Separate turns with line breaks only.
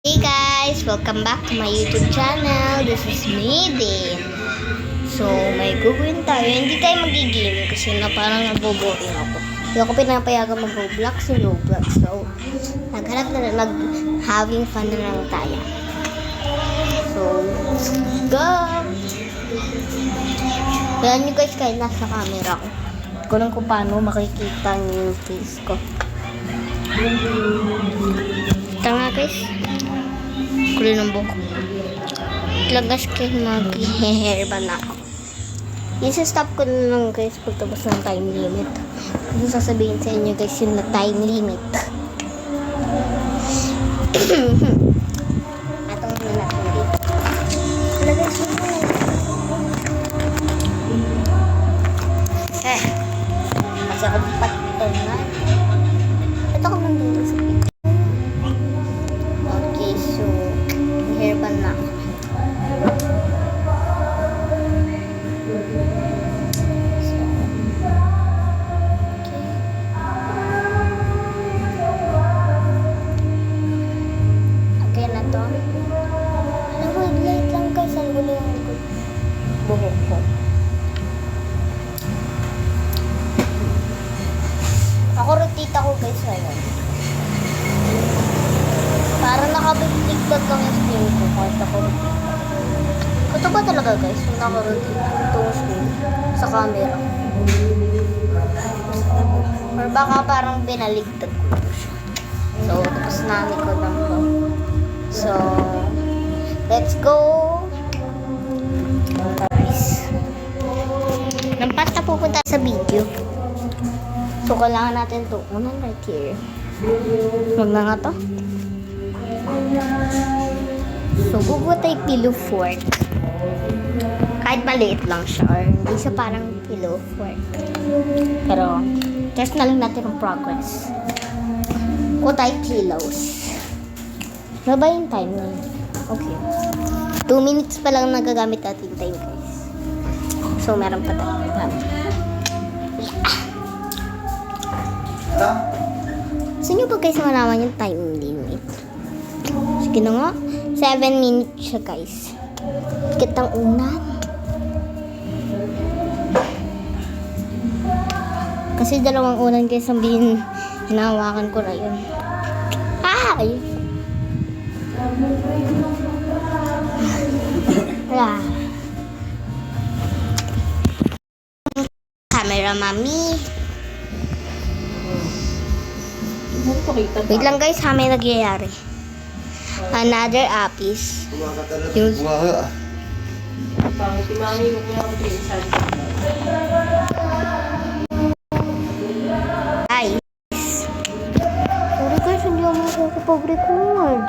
Hey guys! Welcome back to my YouTube channel. This is me, Din. So, may gugawin tayo. Hindi tayo magigame kasi na parang naboboring ako. Hindi ako pinapayagan mag-Roblox sa Roblox. So, naghanap na having fun na lang tayo. So, let's go! Kaya nyo guys kahit nasa camera ko. Hindi ko lang kung paano makikita niyo yung face ko. Ito nga guys. Kulay ng buhok. Talagas kayo mag-hair ba na ako. Isa-stop ko na lang guys pagtapos ng time limit. Kasi sasabihin sa inyo guys yun na time limit. Atong na natin dito. Talagas yun na. Kasi ako patay na. Ito ko nandito sa picture. Okay, so hair ban na. Okay na to. Alam mo, light lang guys. Ang gulo yung buhok ko. Ako rotita ko guys ngayon. Para nakabigligtad lang yung screen ko kahit ako rotita. Ito ba talaga guys? Kung nakarotita itong screen sa camera. Or baka parang binaligtad ko siya. So, tapos nanikod lang ko. So, let's go! Nampas na pupunta sa video. So, kailangan natin ito. Unang right here. Huwag na nga to. So, guguha tayo pillow fort. Kahit maliit lang siya. Or hindi siya parang pillow fort. Pero, test na lang natin ang progress. Kuha tayo pillows. Ano ba yung time na? Okay. 2 minutes pa lang nagagamit natin time, guys. So, meron pa tayo. Gusto nyo ba guys malaman yung time limit? Sige na nga. 7 minutes siya guys. Kitang unan. Kasi dalawang unan guys ang hinahawakan ko na yun. Ay! Wala. Camera mami. Wait lang guys, ha, may nagyayari. Another apis. Yung... Guys. Sorry guys, hindi ako makakapag-record.